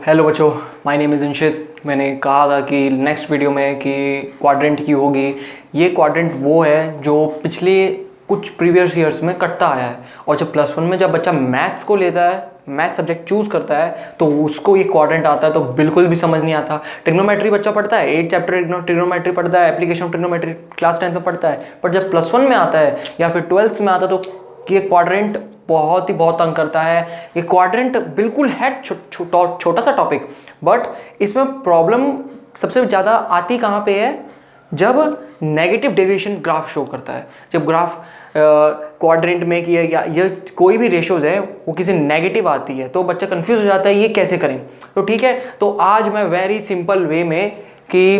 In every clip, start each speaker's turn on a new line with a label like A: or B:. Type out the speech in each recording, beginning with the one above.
A: Hello बच्चों, my name is इंशित। मैंने कहा था कि नेक्स्ट वीडियो में कि क्वाड्रेंट की होगी। ये क्वाड्रेंट वो है जो पिछले कुछ प्रीवियस ईयर्स में कटता आया है, और जब +1 में जब बच्चा मैथ्स को लेता है, मैथ सब्जेक्ट चूज़ करता है, तो उसको ये क्वाड्रेंट आता है तो बिल्कुल भी समझ नहीं आता। ट्रिग्नोमेट्री बच्चा पढ़ता है, 8 चैप्टर ट्रिग्नोमेट्री पढ़ता है, एप्लीकेशन ऑफ ट्रिग्नोमेट्री क्लास 10 में पढ़ता है, पर जब +1 में आता है या फिर 12th में आता है तो ये क्वाड्रेंट बहुत तंग करता है। ये क्वाड्रेंट बिल्कुल है छोटा सा टॉपिक, बट इसमें प्रॉब्लम सबसे ज़्यादा आती कहाँ पे है, जब नेगेटिव डेविएशन ग्राफ शो करता है। जब ग्राफ क्वाड्रेंट में कि या ये कोई भी रेशोज है वो किसी नेगेटिव आती है तो बच्चा कंफ्यूज हो जाता है ये कैसे करें। तो ठीक है, तो आज मैं वेरी सिंपल वे में कि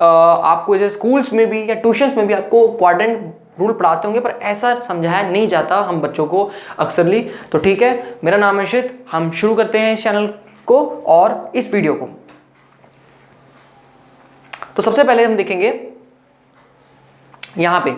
A: आपको जैसे स्कूल्स में भी या ट्यूशन्स में भी आपको क्वाड्रेंट रूल पढ़ाते होंगे, पर ऐसा समझाया नहीं जाता हम बच्चों को अक्सरली। तो ठीक है, मेरा नाम है शित। हम शुरू करते हैं इस चैनल को और इस वीडियो को। तो सबसे पहले हम देखेंगे यहां पे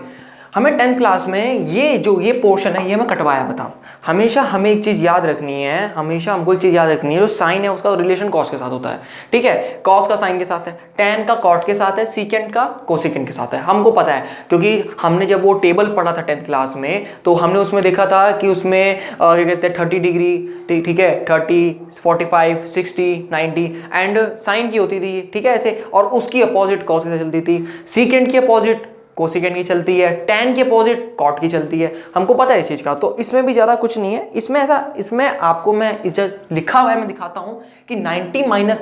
A: हमें 10th क्लास में ये पोर्शन है, ये मैं कटवाया बताऊं। हमेशा हमें एक चीज़ याद रखनी है, हमेशा हमको एक चीज़ याद रखनी है, जो साइन है उसका रिलेशन कॉस के साथ होता है। ठीक है, कॉस का साइन के साथ है, टेन का कॉट के साथ है, सीकेंड का कोसिकेंड के साथ है। हमको पता है क्योंकि हमने जब वो टेबल पढ़ा था 10th क्लास में, तो हमने उसमें देखा था कि उसमें क्या कहते हैं 30 डिग्री, ठीक है, 30, 45, 60, 90 एंड साइन की होती थी। ठीक है, ऐसे, और उसकी अपोजिट कॉस के साथ चलती थी, सीकेंड की अपोजिट कोसिकेंड की चलती है, टेन की अपोजिट कॉट की चलती है। हमको पता है इस चीज़ का, तो इसमें भी ज़्यादा कुछ नहीं है। इसमें आपको मैं इस लिखा हुआ है मैं दिखाता हूँ कि 90 minus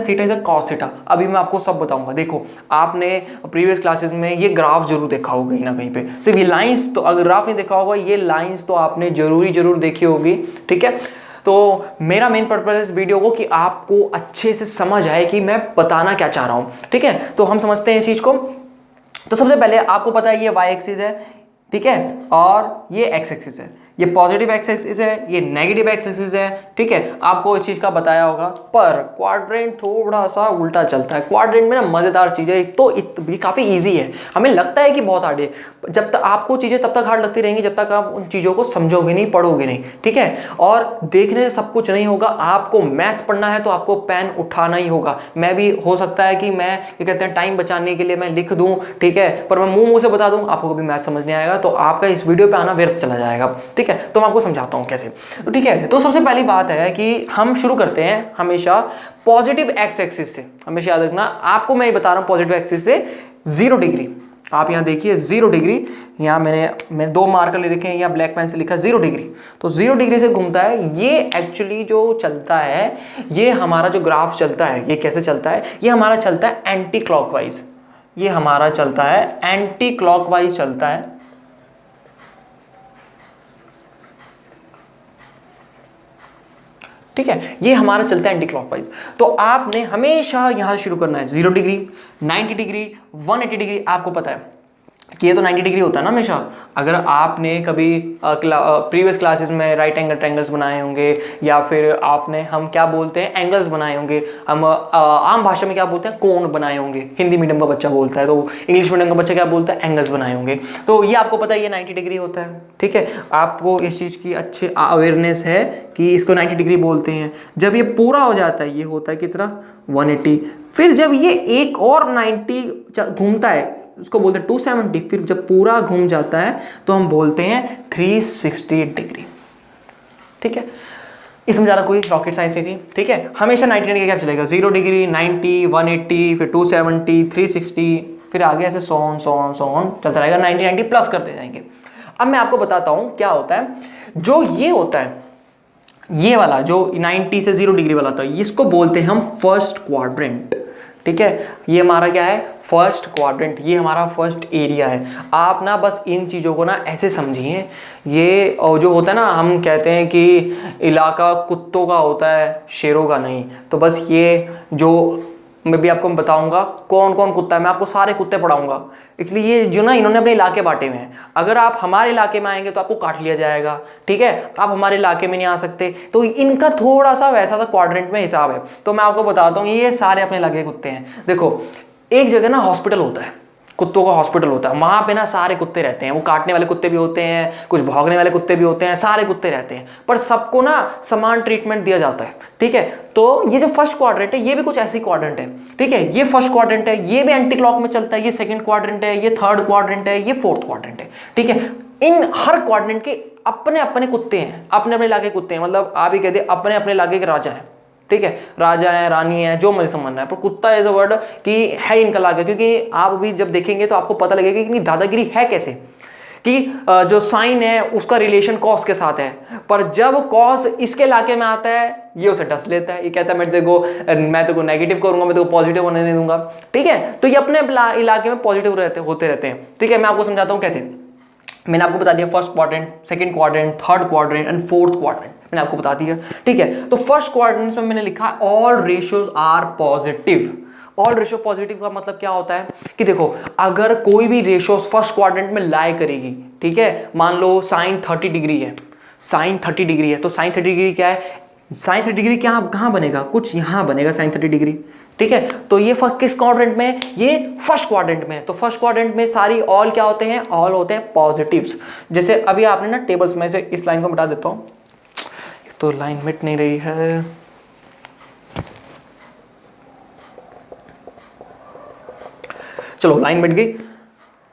A: theta is a cos theta. अभी मैं आपको सब बताऊंगा। देखो, आपने प्रीवियस क्लासेस में ये ग्राफ जरूर देखा होगा कहीं ना कहीं पे। सिर्फ ये लाइंस, तो अगर ग्राफ नहीं देखा होगा, ये लाइंस तो आपने जरूर देखी होगी। ठीक है, तो मेरा मेन पर्पस इस वीडियो को कि आपको अच्छे से समझ आए कि मैं बताना क्या चाह रहा हूँ। ठीक है, तो हम समझते हैं इस चीज़ को। तो सबसे पहले आपको पता है ये y एक्सिस है, ठीक है, और ये x एक्सिस है। ये पॉजिटिव x एक्सिस है, ये नेगेटिव x एक्सिस है। ठीक है, आपको इस चीज़ का बताया होगा, पर क्वाड्रेंट थोड़ा सा उल्टा चलता है। क्वाड्रेंट में ना मज़ेदार चीज़ है, तो ये काफ़ी ईजी है। हमें लगता है कि बहुत हार्ड है, जब तक आपको चीज़ें तब तक हार्ड लगती रहेंगी जब तक आप उन चीज़ों को समझोगे नहीं, पढ़ोगे नहीं। ठीक है, और देखने से सब कुछ नहीं होगा। आपको मैथ्स पढ़ना है तो आपको पेन उठाना ही होगा। मैं भी हो सकता है कि मैं क्या कहते हैं टाइम बचाने के लिए मैं लिख दूं, ठीक है, पर मैं मुंह से बता दूं, आपको कभी मैथ्स समझ नहीं आएगा, तो आपका इस वीडियो पे आना व्यर्थ चला जाएगा। ठीक है, तो मैं आपको समझाता हूं कैसे। तो ठीक है, तो सबसे पहली बात है कि हम शुरू करते हैं हमेशा पॉजिटिव एक्स एक्सिस से। हमेशा याद रखना, आपको मैं ये बता रहा हूं पॉजिटिव एक्सिस से 0 डिग्री। आप यहाँ देखिए 0 डिग्री, यहाँ मैंने 2 मार्कर ले रखे हैं, यहाँ ब्लैक पेन से लिखा 0 डिग्री। तो 0 डिग्री से घूमता है। ये एक्चुअली जो चलता है, ये हमारा जो ग्राफ चलता है, ये कैसे चलता है, ये हमारा चलता है एंटी क्लॉकवाइज। ये हमारा चलता है एंटी क्लॉकवाइज चलता है। ठीक है, ये हमारा चलता है एंटी क्लॉकवाइज। तो आपने हमेशा यहां शुरू करना है 0 डिग्री, 90 डिग्री, 180 डिग्री। आपको पता है कि ये तो 90 डिग्री होता है ना हमेशा। अगर आपने कभी प्रीवियस क्लासेस में राइट एंगल ट्रायंगल्स बनाए होंगे, या फिर आपने हम क्या बोलते हैं एंगल्स बनाए होंगे, हम आम भाषा में क्या बोलते हैं कोण बनाए होंगे। हिंदी मीडियम का बच्चा बोलता है, तो इंग्लिश मीडियम का बच्चा क्या बोलता है एंगल्स बनाए होंगे। तो ये आपको पता है ये 90 डिग्री होता है। ठीक है, आपको इस चीज़ की अच्छी अवेयरनेस है कि इसको 90 डिग्री बोलते हैं। जब ये पूरा हो जाता है, ये होता है कितना 180। फिर जब ये एक और 90 घूमता है, उसको बोलते हैं 270। फिर जब पूरा घूम जाता है तो हम बोलते हैं 360 डिग्री। ठीक है, इसमें ज़्यादा कोई रॉकेट साइंस नहीं थी। ठीक है, हमेशा 90 डिग्री क्या चलेगा, 0 डिग्री, 90, 180, फिर 270, 360, फिर आगे ऐसे सो ऑन चलता रहेगा। 90 प्लस करते जाएंगे। अब मैं आपको बताता हूँ क्या होता है। जो ये होता है, ये वाला जो 90 से 0 डिग्री वाला था, इसको बोलते हैं हम फर्स्ट क्वाड्रेंट। ठीक है, ये हमारा क्या है फर्स्ट क्वाड्रेंट, ये हमारा फर्स्ट एरिया है। आप ना बस इन चीज़ों को ना ऐसे समझिए, ये जो होता है ना, हम कहते हैं कि इलाका कुत्तों का होता है शेरों का नहीं। तो बस ये जो मैं भी आपको बताऊंगा कौन कौन कुत्ता है, मैं आपको सारे कुत्ते पढ़ाऊंगा। एक्चुअली ये जो ना इन्होंने अपने इलाके बांटे हुए हैं। अगर आप हमारे इलाके में आएंगे तो आपको काट लिया जाएगा। ठीक है, आप हमारे इलाके में नहीं आ सकते, तो इनका थोड़ा सा वैसा सा क्वाड्रेंट में हिसाब है। तो मैं आपको बताता हूँ, ये सारे अपने इलाके के कुत्ते हैं। देखो, एक जगह ना हॉस्पिटल होता है, कुत्तों का हॉस्पिटल होता है, वहाँ पे ना सारे कुत्ते रहते हैं, वो काटने वाले कुत्ते भी होते हैं, कुछ भौंकने वाले कुत्ते भी होते हैं, सारे कुत्ते रहते हैं, पर सबको ना समान ट्रीटमेंट दिया जाता है, ठीक है। तो ये जो फर्स्ट क्वाड्रेंट है ये भी कुछ ऐसी क्वाड्रेंट है, ठीक है, ये फर्स्ट क्वाड्रेंट है, ये भी एंटी क्लॉक में चलता है, ये सेकंड क्वाड्रेंट है, ये थर्ड क्वाड्रेंट है, ये फोर्थ क्वाड्रेंट है, ठीक है। इन हर क्वाड्रेंट के अपने अपने कुत्ते हैं, अपने अपने इलाके कुत्ते हैं, मतलब आप ही कहते अपने अपने इलाके के राजा हैं, ठीक है, राजा है, रानी है, जो मुझे समझना है, पर कुत्ता एज अ वर्ड कि है इनका लागे, क्योंकि आप अभी जब देखेंगे तो आपको पता लगेगा कि दादागिरी है कैसे, कि जो साइन है उसका रिलेशन कॉस के साथ है, पर जब कॉस इसके इलाके में आता है ये उसे डस लेता है, ये कहता है मैं तेरे को नेगेटिव करूंगा, मैं तेरे को पॉजिटिव होने नहीं दूंगा, ठीक है। तो ये अपने इलाके में पॉजिटिव होते रहते हैं, ठीक है। मैं आपको समझाता हूँ कैसे। मैंने आपको बता दिया first quadrant, second quadrant, third quadrant and fourth quadrant, मैंने आपको बता दिया, ठीक है। तो फर्स्ट क्वाड्रेंट में मैंने लिखा all ratios are positive. All ratio positive का मतलब क्या होता है कि देखो अगर कोई भी रेशियो फर्स्ट क्वाड्रेंट में लाई करेगी, ठीक है, मान लो साइन 30 डिग्री है, साइन 30 डिग्री है, तो साइन 30 डिग्री क्या है, साइन 30 डिग्री क्या कहाँ बनेगा, कुछ यहाँ बनेगा साइन 30 डिग्री, ठीक है। तो ये किस क्वाड्रेंट में, ये फर्स्ट क्वाड्रेंट में। तो फर्स्ट क्वाड्रेंट में सारी ऑल क्या होते हैं, ऑल होते हैं पॉजिटिव्स। जैसे अभी आपने ना टेबल्स में से इस लाइन को मिटा देता हूँ, तो लाइन मिट नहीं रही है, चलो लाइन मिट गई।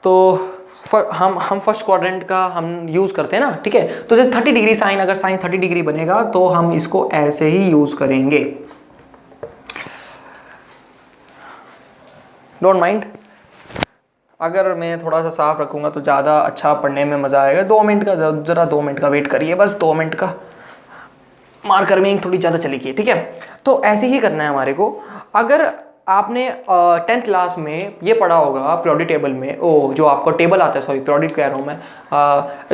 A: तो हम फर्स्ट क्वाड्रेंट का हम यूज करते हैं ना, ठीक है। तो जैसे 30 डिग्री साइन, अगर साइन 30 डिग्री बनेगा तो हम इसको ऐसे ही यूज करेंगे, डोंट माइंड। अगर मैं थोड़ा सा साफ रखूंगा तो ज़्यादा अच्छा पढ़ने में मज़ा आएगा। 2 मिनट का, ज़रा 2 मिनट का वेट करिए, बस 2 मिनट का, मार्कर में थोड़ी ज़्यादा चली गई, ठीक है। तो ऐसे ही करना है हमारे को। अगर आपने 10th क्लास में ये पढ़ा होगा पीरियोडिक टेबल में, जो आपको टेबल आता है, सॉरी पीरियोडिक कह रहा हूँ मैं,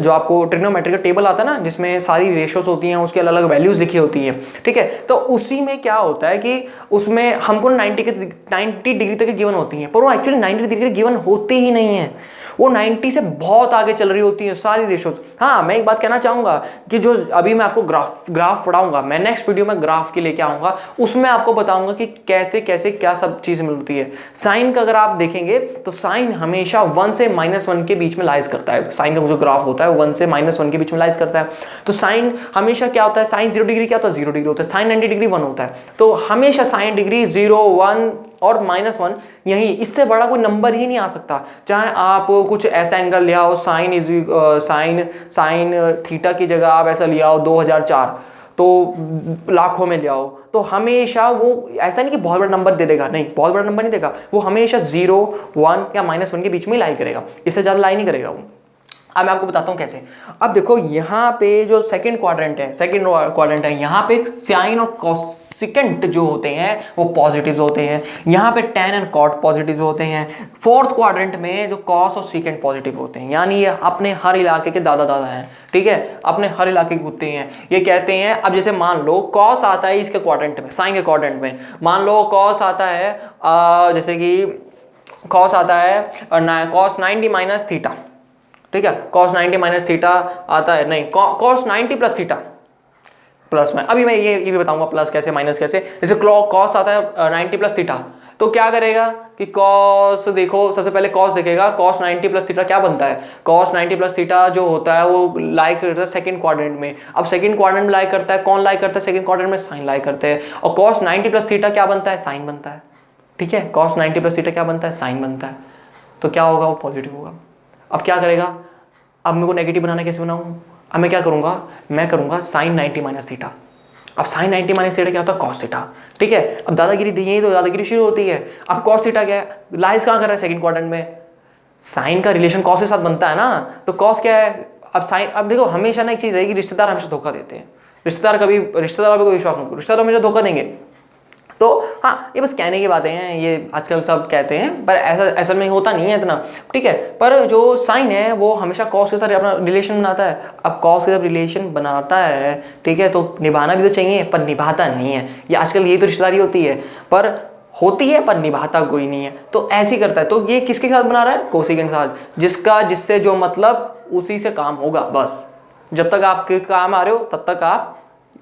A: जो आपको ट्रिग्नोमेट्री का टेबल आता है ना, जिसमें सारी रेशियोज होती हैं, उसकी अलग अलग वैल्यूज़ लिखी होती हैं, ठीक है। तो उसी में क्या होता है कि उसमें हमको 90 डिग्री तक गिवन होती हैं, पर वो एक्चुअली 90 डिग्री गिवन होती ही नहीं है, वो 90 से बहुत आगे चल रही होती है सारी रेशियोज। हाँ, मैं एक बात कहना चाहूँगा कि जो अभी मैं आपको ग्राफ पढ़ाऊंगा, मैं नेक्स्ट वीडियो में ग्राफ के लेके आऊँगा, उसमें आपको बताऊँगा कि कैसे कैसे क्या सब चीज़ मिलती है। साइन का अगर आप देखेंगे तो साइन हमेशा 1 से -1 के बीच में लाइज करता है। साइन का जो ग्राफ होता है 1 से -1 के बीच में लाइज करता है। तो साइन हमेशा क्या होता है, साइन 0 डिग्री क्या होता है, 0 डिग्री होता है, साइन 90 डिग्री 1 होता है। तो हमेशा साइन डिग्री 0, 1 और -1, यही, इससे बड़ा कोई नंबर ही नहीं आ सकता। चाहे आप कुछ ऐसा एंगल ले आओ, साइन थीटा की जगह आप ऐसा ले आओ 2004, तो लाखों में ले आओ, तो हमेशा वो ऐसा नहीं कि बहुत बड़ा नंबर दे देगा, नहीं, बहुत बड़ा नंबर नहीं देगा, वो हमेशा 0, 1 या -1 के बीच में लाई करेगा, इससे ज़्यादा लाई नहीं करेगा वो। अब मैं आपको बताता हूँ कैसे। अब देखो यहाँ पे जो सेकंड क्वाड्रेंट है, यहाँ पे साइन और कोसेकेंट जो होते हैं वो पॉजिटिव्स होते हैं, यहाँ पे tan एंड cot पॉजिटिव होते हैं। फोर्थ क्वाड्रेंट में जो cos और सेकेंट पॉजिटिव होते हैं, यानी ये अपने हर इलाके के दादा हैं, ठीक है, अपने हर इलाके के कुत्ते हैं। ये कहते हैं, अब जैसे मान लो cos आता है इसके क्वाड्रेंट में, साइन के क्वाड्रेंट में, मान लो cos आता है जैसे कि cos आता है cos 90 - थीटा, ठीक है, cos 90 - थीटा आता है, नहीं, cos 90 + थीटा प्लस में, अभी मैं ये भी बताऊंगा प्लस कैसे माइनस कैसे। जैसे cos आता है 90 + थीटा, तो क्या करेगा कि cos, देखो सबसे पहले cos देखेगा, cos 90 + थीटा क्या बनता है, cos 90 + थीटा जो होता है वो लाई करता है सेकंड क्वाड्रेंट में। अब सेकंड क्वाड्रेंट में लाई करता है, कौन लाई करता है सेकंड क्वाड्रेंट में, साइन लाई करते हैं, और cos 90 + थीटा क्या बनता है, साइन बनता है, ठीक है, cos 90 + थीटा क्या बनता है, साइन बनता है। तो क्या होगा, वो पॉजिटिव होगा। अब क्या करेगा, अब मेरे को नेगेटिव बनाना कैसे बनाऊँ, अब मैं क्या करूँगा, मैं करूँगा साइन 90 - थीटा। अब साइन 90 - थीटा क्या होता है, कॉस थीटा, ठीक है। अब दादागिरी दी, यही तो दादागिरी शुरू होती है। अब कॉस थीटा क्या है, लाइज कहाँ कर रहा है, सेकंड क्वाड्रेंट में, साइन का रिलेशन कॉस के साथ बनता है ना, तो कॉस क्या है, अब साइन, अब देखो हमेशा ना एक चीज़ रहेगी, रिश्तेदार हमेशा धोखा देते हैं, रिश्तेदार पे कोई विश्वास मत करो, रिश्तेदार हमेशा धोखा देंगे। तो हाँ, ये बस कहने की बातें हैं, ये आजकल सब कहते हैं, पर ऐसा में होता नहीं है इतना, ठीक है। पर जो साइन है वो हमेशा कॉस के साथ अपना रिलेशन बनाता है। अब कॉस के साथ रिलेशन बनाता है, ठीक है, तो निभाना भी तो चाहिए, पर निभाता नहीं है। ये आजकल यही तो रिश्तेदारी होती है, पर होती है पर निभाता कोई नहीं है, तो ऐसे ही करता है। तो ये किसके साथ बना रहा है, कोसेकेंट के साथ, जिससे जो मतलब उसी से काम होगा। बस जब तक आपके काम आ रहे हो तब तक आप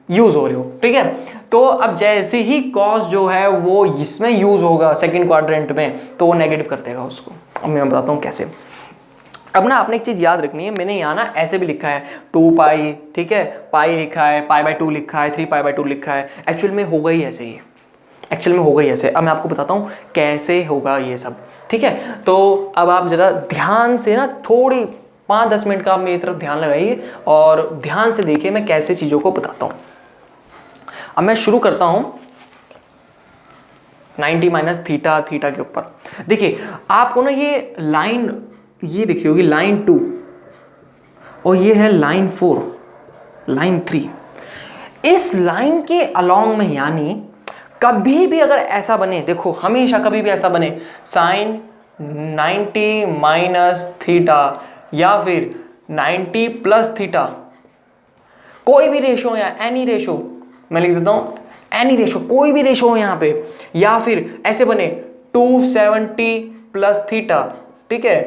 A: यूज हो रहे हो, ठीक है। तो अब जैसे ही कॉस जो है वो इसमें यूज होगा सेकंड क्वाड्रेंट में, तो वो नेगेटिव कर देगा उसको। अब मैं बताता हूँ कैसे। अब ना आपने एक चीज याद रखनी है, मैंने यहाँ ना ऐसे भी लिखा है 2 पाई, ठीक है, पाई लिखा है, पाई बाय 2 लिखा है, 3 पाई बाय 2 लिखा है, एक्चुअल में होगा ही ऐसे ही, एक्चुअल में होगा ही ऐसे। अब मैं आपको बताता हूँ कैसे होगा ये सब, ठीक है। तो अब आप जरा ध्यान से ना थोड़ी 5-10 मिनट का आप मेरी तरफ ध्यान लगाइए और ध्यान से देखिए मैं कैसे चीज़ों को बताता हूँ। अब मैं शुरू करता हूँ 90 माइनस थीटा थीटा के ऊपर। देखिए आपको ना ये लाइन ये दिख रही होगी, लाइन 2 और ये है लाइन 4, लाइन 3। इस लाइन के अलोंग में यानी कभी भी अगर ऐसा बने, देखो हमेशा कभी भी ऐसा बने साइन 90 माइनस थीटा या फिर 90 प्लस थीटा, कोई भी रेशो या एनी रेशो, मैं लिख देता हूं एनी रेशो, कोई भी रेशो हो यहां पे, या फिर ऐसे बने 270 प्लस थीटा, ठीक है,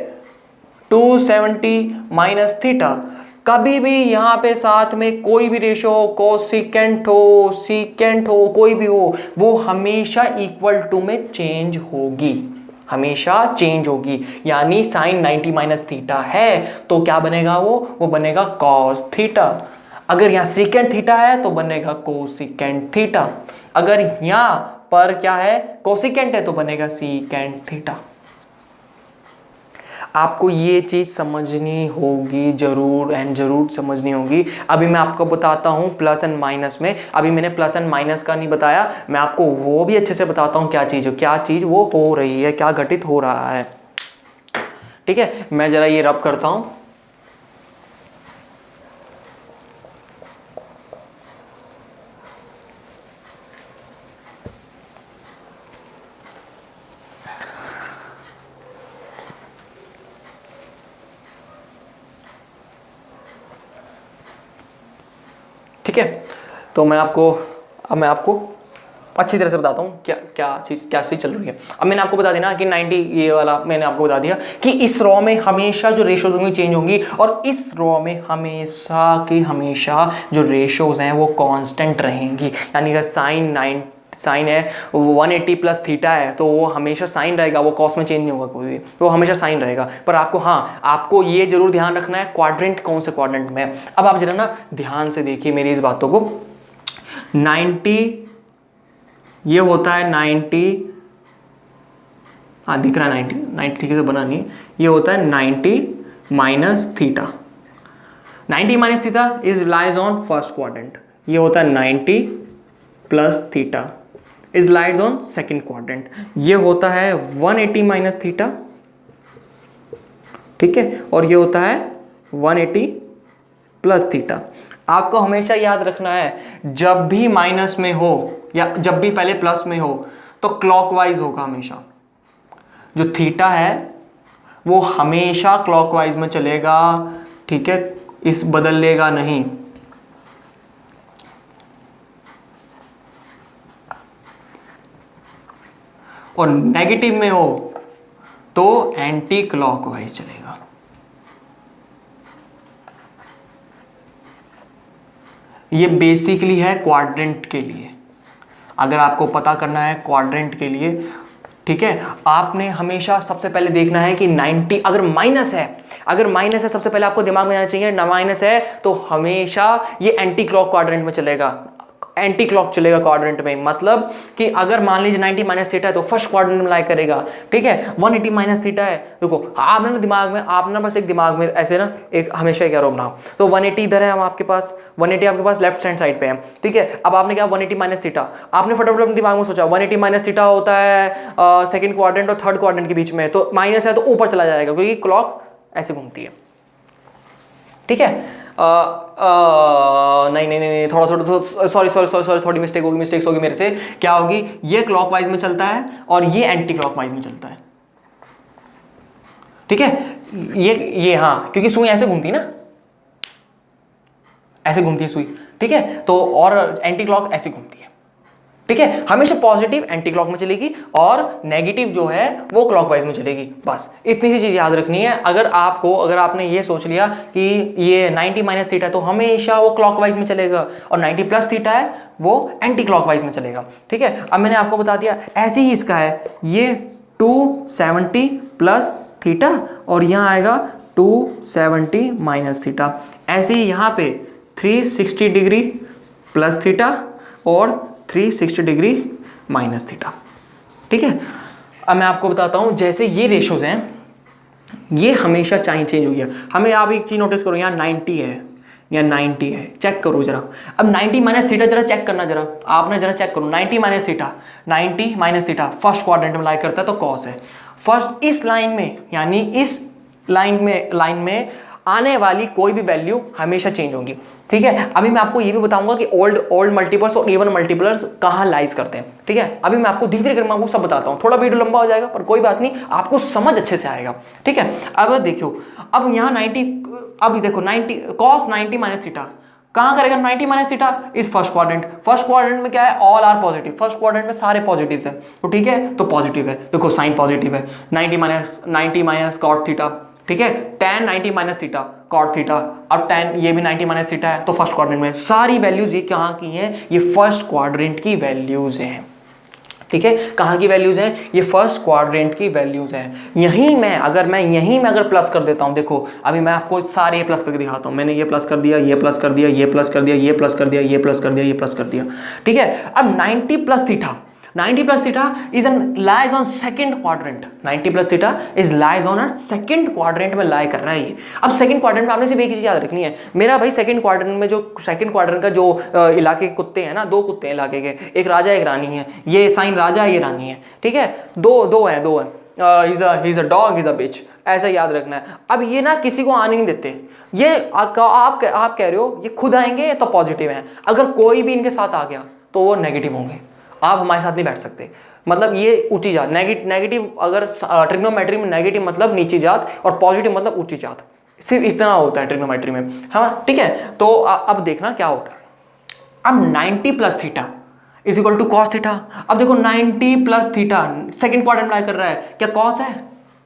A: 270 माइनस थीटा, कभी भी यहां पे साथ में कोई भी रेशो हो, कोसिकेंट हो, सीकेंट हो, कोई भी हो, वो हमेशा इक्वल टू में चेंज होगी, हमेशा चेंज होगी। यानी साइन 90 माइनस थीटा है तो क्या बनेगा, वो बनेगा कॉस थीटा। अगर यहां सीकेंट थीटा है तो बनेगा कोसिकेंट थीटा। अगर यहां पर क्या है, कोसिकेंट है तो बनेगा सीकेंट थीटा। आपको ये चीज समझनी होगी जरूर एंड जरूर समझनी होगी। अभी मैं आपको बताता हूं प्लस एंड माइनस में, अभी मैंने प्लस एंड माइनस का नहीं बताया, मैं आपको वो भी अच्छे से बताता हूं क्या चीज वो हो रही है, क्या घटित हो रहा है, ठीक है। मैं जरा ये रब करता हूं। ठीक है, तो मैं आपको अच्छी तरह से बताता हूँ क्या चीज़ चल रही है। अब मैंने आपको बता देना कि 90 ये वाला मैंने आपको बता दिया कि इस रॉ में हमेशा जो रेशोज होंगी चेंज होंगी, और इस रॉ में हमेशा जो रेशोज हैं वो कांस्टेंट रहेंगी। यानी कि साइन है 180 प्लस थीटा है तो वो हमेशा साइन रहेगा, वो कॉस में चेंज नहीं होगा कोई भी, वो हमेशा साइन रहेगा। पर आपको ये जरूर ध्यान रखना है क्वाड्रेंट कौन से क्वाड्रेंट में। अब आप जरा ना ध्यान से देखिए मेरी इस बातों को। 90 ये होता है 90, दिख रहा है 90 ठीक से बना नहीं, ये होता है 90 minus theta. 90 minus theta is lies on first quadrant. ये होता है 90 plus theta is lies on second quadrant. ये होता है 180 माइनस थीटा, ठीक है, और ये होता है 180 प्लस थीटा। आपको हमेशा याद रखना है जब भी माइनस में हो या जब भी पहले प्लस में हो तो क्लॉकवाइज होगा हमेशा। जो थीटा है वो हमेशा क्लॉकवाइज में चलेगा, ठीक है, इस बदलेगा नहीं। और नेगेटिव में हो तो एंटी क्लॉकवाइज चलेगा। ये बेसिकली है क्वाड्रेंट के लिए, अगर आपको पता करना है क्वाड्रेंट के लिए, ठीक है। आपने हमेशा सबसे पहले देखना है कि 90 अगर माइनस है सबसे पहले आपको दिमाग में आना चाहिए ना, माइनस है तो हमेशा ये एंटी क्लॉक क्वाड्रेंट में चलेगा, एंटी क्लॉक चलेगा क्वाड्रेंट में। मतलब कि अगर मान लीजिए 90 माइनस थीटा है तो फर्स्ट क्वाड्रेंट में लाई करेगा, ठीक है। 180 माइनस थीटा है, देखो आपने ना दिमाग में, आपने बस एक दिमाग में ऐसे ना एक हमेशा एक एरो बनाओ। तो 180 इधर है, हम आपके पास 180 आपके पास लेफ्ट हैंड साइड पे है, ठीक है। अब आपने क्या 180 माइनस थीटा, आपने फटाफट अपने दिमाग में सोचा 180 माइनस थीटा होता है सेकंड क्वाड्रेंट और थर्ड क्वाड्रेंट के बीच में, तो माइनस है तो ऊपर चला जाएगा क्योंकि क्लॉक ऐसे घूमती है, ठीक है। नहीं, थोड़ा सॉरी, थोड़ी मिस्टेक्स होगी मेरे से। क्या होगी, ये क्लॉकवाइज में चलता है और ये एंटी क्लॉकवाइज में चलता है, ठीक है। ये हाँ, क्योंकि सुई ऐसे घूमती है ना, ऐसे घूमती है सुई, ठीक है, तो और एंटी क्लॉक ऐसे घूमती है, ठीक है, हमेशा पॉजिटिव एंटी क्लॉक में चलेगी और नेगेटिव जो है वो क्लॉकवाइज में चलेगी। बस इतनी सी चीज याद रखनी है। अगर आपने ये सोच लिया कि ये 90 माइनस थीटा है तो हमेशा वो क्लॉकवाइज में चलेगा, और 90 प्लस थीटा है वो एंटी क्लॉकवाइज में चलेगा। ठीक है, अब मैंने आपको बता दिया। ऐसे ही इसका है, ये 270 प्लस थीटा और यहाँ आएगा 270 माइनस थीटा। ऐसे ही यहाँ पे 360 डिग्री प्लस थीटा और 360 डिग्री माइनस थीटा। ठीक है, अब मैं आपको बताता हूँ, जैसे ये रेशोज हैं ये हमेशा चेंज हुई है। हमें आप एक चीज़ नोटिस करो, यहाँ 90 है या 90 है, चेक करो जरा। अब 90 माइनस थीटा जरा चेक करना, जरा आपने जरा चेक करो 90 minus theta, 90 minus theta first quadrant में लाई करता है तो कॉस है। फर्स्ट इस लाइन में, यानी इस लाइन में आने वाली कोई भी वैल्यू हमेशा चेंज होगी। ठीक है, अभी मैं आपको ये भी बताऊंगा कि ओल्ड मल्टीपल्स और इवन मल्टीपल्स कहाँ लाइज करते हैं। ठीक है, अभी मैं आपको धीरे धीरे करके आपको सब बताता हूँ। थोड़ा वीडियो लंबा हो जाएगा पर कोई बात नहीं, आपको समझ अच्छे से आएगा। ठीक है, अब देखो, अब यहाँ 90, अब देखो 90 कॉस 90 माइनस थीटा कहाँ करेगा 90 माइनस थीटा? इस फर्स्ट क्वाड्रेंट में क्या है? All are positive. First quadrant में सारे पॉजिटिव्स हैं, तो ठीक है, तो पॉजिटिव है। देखो साइन पॉजिटिव है, 90 माइनस कॉट थीटा। ठीक है, tan 90 minus theta cot theta, अब tan ये भी 90 माइनस थीटा है, तो फर्स्ट क्वाड्रेंट में सारी वैल्यूज ये कहाँ की हैं? ये फर्स्ट क्वाड्रेंट की वैल्यूज हैं। ठीक है, कहाँ की वैल्यूज हैं? ये फर्स्ट क्वाड्रेंट की वैल्यूज हैं। यहीं मैं अगर प्लस कर देता हूँ, देखो अभी मैं आपको सारे ये प्लस करके दिखाता हूँ। मैंने ये प्लस कर दिया, ये प्लस कर दिया, ये प्लस कर दिया, ये प्लस कर दिया, ये प्लस कर दिया, ये प्लस कर दिया। ठीक है, अब 90 plus theta is lies on second quadrant. 90 plus theta is lies on a second quadrant में lie कर रहा है ये। अब second quadrant में आपने सिर्फ एक ही चीज याद रखनी है, मेरा भाई second quadrant में जो second quadrant का जो इलाके के कुत्ते हैं ना, दो कुत्ते हैं इलाके के, एक राजा एक रानी है। ये साइन राजा है, ये रानी है। ठीक है, दो है he's a dog, he's a bitch, ऐसा याद रखना है। अब ये ना किसी को आने नहीं देते, ये आप कह रहे हो ये खुद आएंगे तो पॉजिटिव है, अगर कोई भी इनके साथ आ गया तो वो नेगेटिव होंगे। आप हमारे साथ नहीं बैठ सकते। मतलब ये ऊंची जात, नेगेटिव अगर ट्रिग्नोमेट्री में नेगेटिव मतलब नीची जात और पॉजिटिव मतलब ऊंची जात, सिर्फ इतना होता है ट्रिग्नोमेट्री में। हाँ ठीक है, तो अब देखना क्या होता है। अब 90 plus theta is equal to cos theta. अब देखो 90 प्लस थीटा सेकेंड क्वाड्रेंट में लाई कर रहा है, क्या कॉस है?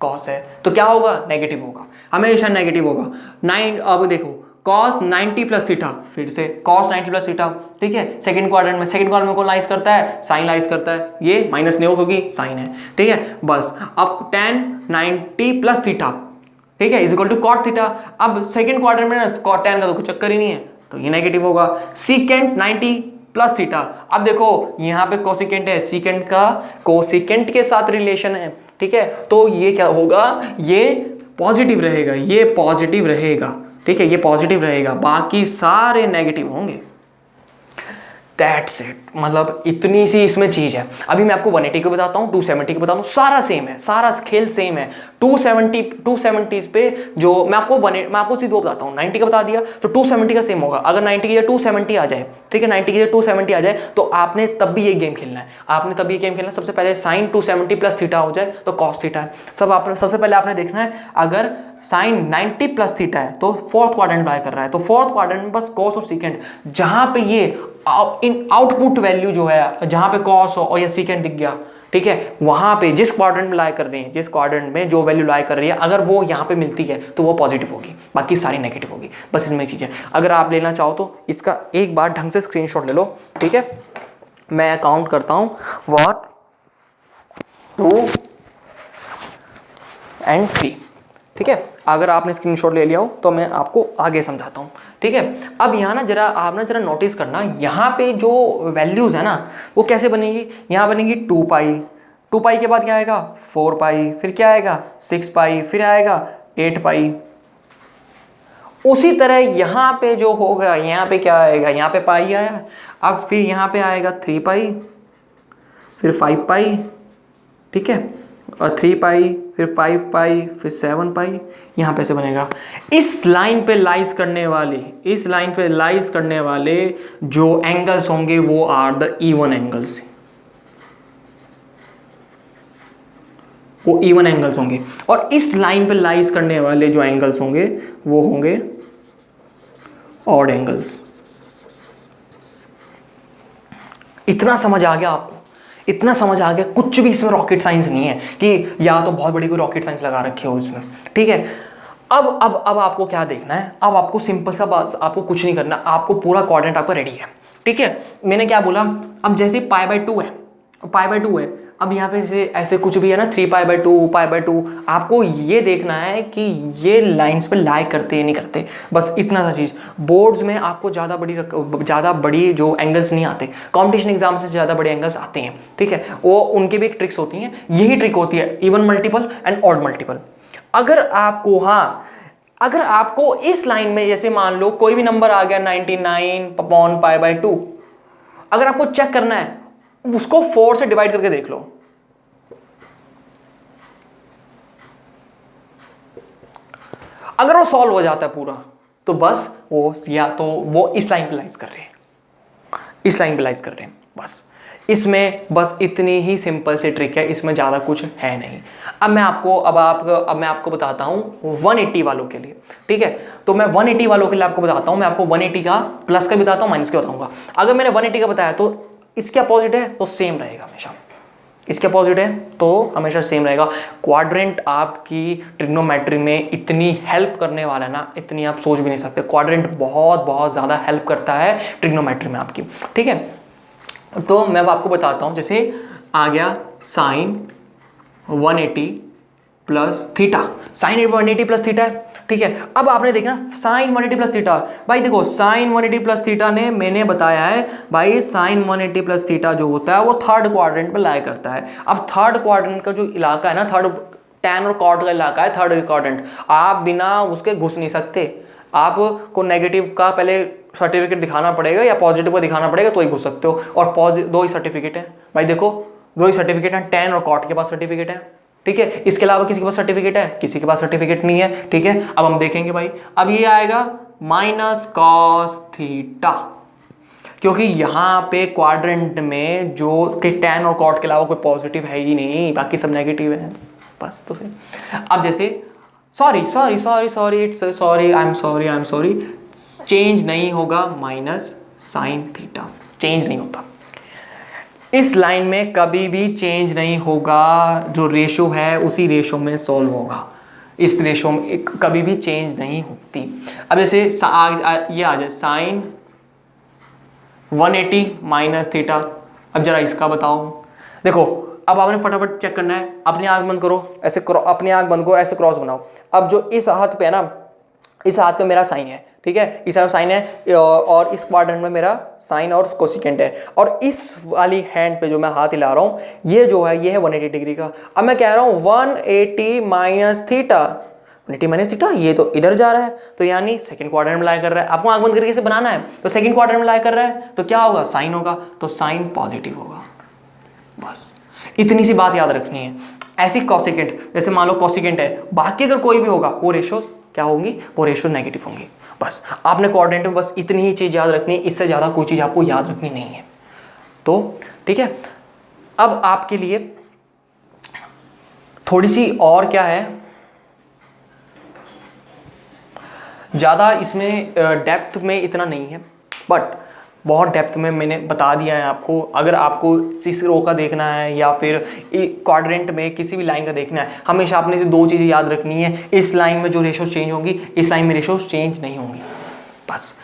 A: कॉस है, तो क्या होगा? नेगेटिव होगा, हमेशा नेगेटिव होगा। अब देखो cos 90 प्लस थीटा, फिर से cos 90 प्लस थीटा। ठीक है, सेकंड क्वाड्रेंट में कौन लाइज करता है? साइन लाइज करता है, ये माइनस नहीं हो क्योंकि साइन है। ठीक है, बस अब tan 90 प्लस थीटा, ठीक है, is equal to cot theta. अब सेकंड क्वाड्रेंट में कॉट tan का तो कुछ चक्कर ही नहीं है, तो ये नेगेटिव होगा। सीकेंट 90 प्लस थीटा, अब देखो यहाँ पे कोसिकेंट है, सीकेंट का कोसिकेंट के साथ रिलेशन है। ठीक है, तो ये क्या होगा? ये पॉजिटिव रहेगा, ये पॉजिटिव रहेगा। ठीक है, ये पॉजिटिव रहेगा, बाकी सारे नेगेटिव होंगे। दैट्स इट, मतलब इतनी सी इसमें चीज है। अभी मैं आपको 180 को बताता हूँ, 270 को बताता हूँ, सारा सेम है, सारा खेल सेम है। 270 पे जो मैं आपको सीधे बताता हूँ, 90 का बता दिया तो 270 का सेम होगा। अगर 90 की जगह 270 आ जाए, ठीक है, 90 की जगह 270 आ जाए तो आपने तब भी ये गेम खेलना है। सबसे पहले साइन 270 प्लस थीटा हो जाए तो कॉस थीटा है। सबसे पहले आपने देखना है, अगर साइन 90 प्लस थीटा है तो फोर्थ क्वाड्रेंट बाय कर रहा है, तो फोर्थ क्वाड्रेंट में बस कॉस और सीकेंट, जहां पे ये इन आउटपुट वैल्यू जो है, जहां पे कॉस और ये सीकेंट दिख गया, ठीक है, वहां पे जिस क्वाड्रेंट में लाई कर रहे हैं, जिस क्वाड्रेंट में जो वैल्यू लाई कर रही है, अगर वो यहाँ पे मिलती है तो वो पॉजिटिव होगी, बाकी सारी नेगेटिव होगी। बस इसमें चीज़ है। अगर आप लेना चाहो तो इसका एक बार ढंग से स्क्रीनशॉट ले लो। ठीक है, मैं काउंट करता हूँ 1 2 and 3। ठीक है, अगर आपने स्क्रीनशॉट ले लिया हो तो मैं आपको आगे समझाता हूँ। ठीक है, अब यहाँ ना जरा नोटिस करना, यहाँ पे जो वैल्यूज़ है ना वो कैसे बनेगी। यहाँ बनेगी 2 पाई के बाद क्या आएगा? 4 पाई, फिर क्या आएगा? 6 पाई, फिर आएगा 8 पाई। उसी तरह यहाँ पे जो होगा, यहाँ पे क्या आएगा? यहाँ पे पाई आया, अब फिर यहाँ पे आएगा 3 पाई, फिर 5 पाई, ठीक है, और 3 पाई, फिर 5 पाई, फिर 7 पाई। यहाँ पे से बनेगा। इस लाइन पे लाइज करने वाले जो एंगल्स होंगे वो आर द इवन एंगल्स, वो इवन एंगल्स होंगे। और इस लाइन पे लाइज करने वाले जो एंगल्स होंगे वो होंगे ऑड एंगल्स। इतना समझ आ गया आपको, इतना समझ आ गया, कुछ भी इसमें रॉकेट साइंस नहीं है कि या तो बहुत बड़ी कोई रॉकेट साइंस लगा रखी हो इसमें, ठीक है। अब आपको क्या देखना है, अब आपको सिंपल सा बात, आपको कुछ नहीं करना, आपको पूरा कोऑर्डिनेट आपका रेडी है, ठीक है। मैंने क्या बोला, अब जैसे π/2 है, π/2 है, अब यहाँ पे जैसे ऐसे कुछ भी है ना 3π/2 π/2, आपको ये देखना है कि ये लाइंस पे लाई करते हैं नहीं करते, बस इतना सा चीज़। बोर्ड्स में आपको ज़्यादा बड़ी जो एंगल्स नहीं आते, कॉम्पिटिशन एग्जाम से ज़्यादा बड़े एंगल्स आते हैं, ठीक है, वो उनके भी एक ट्रिक्स होती हैं, यही ट्रिक होती है even multiple and odd multiple. अगर आपको इस लाइन में जैसे मान लो कोई भी नंबर आ गया 99/π/2, अगर आपको चेक करना है उसको 4 से डिवाइड करके देख लो, अगर वो सॉल्व हो जाता है पूरा तो बस वो या तो वो इस लाइन पे लाइज कर रहे हैं, इस लाइन पे लाइज कर रहे हैं, बस इसमें बस इतनी ही सिंपल सी ट्रिक है, इसमें ज़्यादा कुछ है नहीं। अब मैं आपको बताता हूँ 180 वालों के लिए, ठीक है। तो मैं 180 वालों के लिए आपको बताता हूँ, मैं आपको 180 का प्लस का बताता हूँ, माइनस का बताऊंगा। अगर मैंने 180 का बताया तो इसके अपोजिट है तो सेम रहेगा हमेशा, इसके अपोजिट है तो हमेशा सेम रहेगा। क्वाड्रेंट आपकी ट्रिग्नोमेट्री में इतनी हेल्प करने वाला है ना, इतनी आप सोच भी नहीं सकते। क्वाड्रेंट बहुत बहुत ज़्यादा हेल्प करता है ट्रिग्नोमेट्री में आपकी, ठीक है। तो मैं अब आपको बताता हूँ, जैसे आ गया sine 180 plus theta, sine 180 plus theta है, ठीक है। अब आपने देखना साइन 180 प्लस थीटा, भाई देखो साइन 180 प्लस थीटा ने मैंने बताया है भाई, साइन 180 प्लस थीटा जो होता है वो थर्ड क्वाड्रेंट में लाई करता है। अब थर्ड क्वाड्रेंट का जो इलाका है ना, थर्ड टैन और कॉट का इलाका है थर्ड क्वाड्रेंट, आप बिना उसके घुस नहीं सकते। आपको नेगेटिव का पहले सर्टिफिकेट दिखाना पड़ेगा या पॉजिटिव का दिखाना पड़ेगा तो ही घुस सकते हो, और दो ही सर्टिफिकेट है भाई, देखो दो ही सर्टिफिकेट है, टैन और कॉट के पास सर्टिफिकेट है, ठीक है। इसके अलावा किसी के पास सर्टिफिकेट है, किसी के पास सर्टिफिकेट नहीं है, ठीक है। अब हम देखेंगे भाई, अब ये आएगा माइनस कॉस थीटा, क्योंकि यहाँ पे क्वाड्रेंट में जो कि टैन और कॉट के अलावा कोई पॉजिटिव है ही नहीं, बाकी सब नेगेटिव है बस। तो फिर अब जैसे sorry I am sorry change नहीं होगा, माइनस साइन थीटा चेंज नहीं होता, इस लाइन में कभी भी चेंज नहीं होगा, जो रेशो है उसी रेशो में सॉल्व होगा, इस रेशो में कभी भी चेंज नहीं होती। अब जैसे ये आ जाए साइन 180 माइनस थीटा, अब जरा इसका बताओ। देखो अब आपने फटाफट चेक करना है, अपनी आंख बंद करो, ऐसे अपनी आंख बंद करो, ऐसे क्रॉस बनाओ। अब जो इस हाथ पे है ना, इस हाथ पे मेरा साइन है, ठीक है, इस तरफ साइन है और इस क्वाड्रेंट में मेरा साइन और कोसिकेंट है, और इस वाली हैंड पे जो मैं हाथ हिला रहा हूँ ये जो है ये है 180 डिग्री का। अब मैं कह रहा हूँ 180 माइनस थीटा, 180 माइनस थीटा, ये तो इधर जा रहा है तो यानी सेकंड क्वाड्रेंट में लाई कर रहा है। आपको आंख बंद करके इसे बनाना है, तो सेकंड क्वाड्रेंट में लाई कर रहा है तो क्या होगा, साइन होगा, तो साइन पॉजिटिव होगा, बस इतनी सी बात याद रखनी है। ऐसी कोसिकेंट, जैसे मान लो कोसिकेंट है, बाकी अगर कोई भी होगा वो रेशोज क्या होंगी, वो रेशो नेगेटिव होंगी। बस आपने कोऑर्डिनेट में बस इतनी ही चीज़ याद रखनी है, इससे ज़्यादा कोई चीज़ आपको याद रखनी नहीं है। तो ठीक है, अब आपके लिए थोड़ी सी और क्या है, ज़्यादा इसमें डेप्थ में इतना नहीं है, बट बहुत डेप्थ में मैंने बता दिया है आपको। अगर आपको इस रो का देखना है या फिर क्वाड्रेंट में किसी भी लाइन का देखना है, हमेशा आपने से दो चीज़ें याद रखनी है, इस लाइन में जो रेशो चेंज होंगी, इस लाइन में रेशो चेंज नहीं होंगी, बस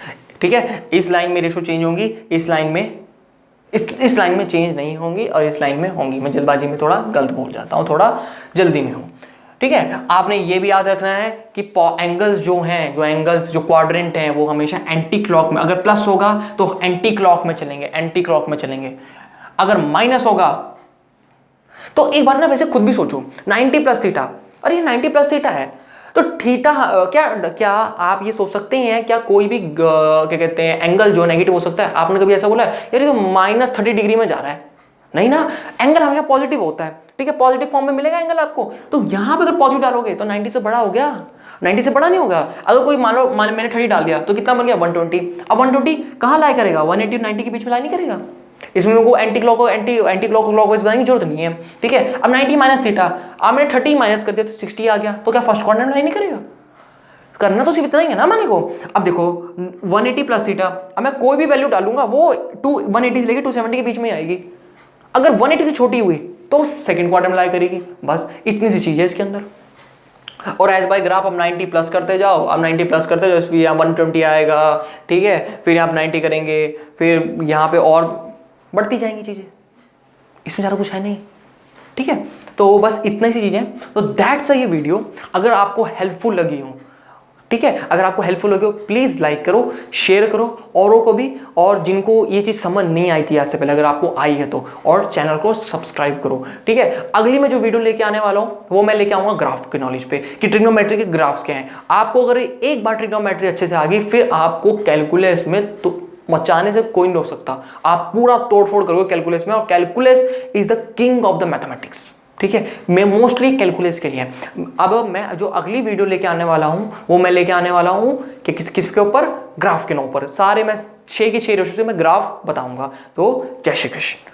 A: ठीक है। इस लाइन में रेशो चेंज होंगी, इस लाइन में चेंज नहीं होंगी, और इस लाइन में होंगी। मैं जल्दबाजी में थोड़ा गलत बोल जाता हूँ, थोड़ा जल्दी में हूँ, ठीक है। आपने ये भी याद रखना है कि एंगल्स जो क्वाड्रेंट हैं वो हमेशा एंटी क्लॉक में, अगर प्लस होगा तो एंटी क्लॉक में चलेंगे, अगर माइनस होगा तो एक बार ना वैसे खुद भी सोचो, 90 प्लस थीटा, अरे ये 90 प्लस थीटा है तो थीटा क्या आप ये सोच सकते हैं क्या कोई भी क्या कहते हैं एंगल जो नेगेटिव हो सकता है? आपने कभी ऐसा बोला है यार ये तो -30 डिग्री में जा रहा है? नहीं ना, एंगल हमेशा पॉजिटिव होता है, ठीक है, पॉजिटिव फॉर्म में मिलेगा एंगल आपको। तो यहाँ पे अगर पॉजिटिव डालोगे तो 90 से बड़ा हो गया, 90 से बड़ा नहीं होगा। अगर कोई मान लो मैंने 30 डाल दिया तो कितना बन गया 120। अब 120 कहाँ लाई करेगा, 180 और 90 के बीच में लाई नहीं करेगा। इसमें मेरे को एंटी क्लॉकवाइज बनाने की जरूरत नहीं है, ठीक है। अब 90 माइनस थीटा, अब मैंने 30 माइनस कर दिया तो 60 आ गया, तो क्या फर्स्ट क्वाड्रेंट में लाई नहीं करेगा? करना तो सिर्फ इतना ही है ना हमारे को। अब देखो 180 प्लस थीटा, अब मैं कोई भी वैल्यू डालूंगा वो 180 से लेके 270 के बीच में ही आएगी। अगर 180 से छोटी हुई तो सेकंड क्वाड्रेंट में लाई करेगी। बस इतनी सी चीज है इसके अंदर। और एज बाय ग्राफ अब 90 प्लस करते जाओ, अब 90 प्लस करते जाओ, फिर यहाँ 120 आएगा, ठीक है, फिर यहाँ 90 करेंगे, फिर यहाँ पे और बढ़ती जाएंगी चीज़ें, इसमें ज़्यादा कुछ है नहीं, ठीक है। तो बस इतनी सी चीज़ें। तो दैट्स ये वीडियो अगर आपको हेल्पफुल लगी हो, ठीक है, अगर आपको हेल्पफुल लगे हो प्लीज़ लाइक करो, शेयर करो औरों को भी, और जिनको ये चीज़ समझ नहीं आई थी आज से पहले अगर आपको आई है तो, और चैनल को सब्सक्राइब करो, ठीक है। अगली मैं जो वीडियो लेके आने वाला हूँ वो मैं लेके आऊँगा ग्राफ के नॉलेज पे कि ट्रिग्नोमेट्री के ग्राफ्स क्या हैं। आपको अगर एक बार ट्रिग्नोमेट्री अच्छे से आ गई फिर आपको कैलकुलस में तो मचाने से कोई नहीं रोक सकता। आप पूरा तोड़फोड़ करोगे कैलकुलस में, और calculus is the king of the mathematics, ठीक है। मैं मोस्टली कैलकुलस के लिए। अब मैं जो अगली वीडियो लेके आने वाला हूं वो मैं लेके आने वाला हूं कि किस के ऊपर, ग्राफ के ऊपर। सारे मैं 6 की 6 रेशो से मैं ग्राफ बताऊंगा। तो जय श्री कृष्ण।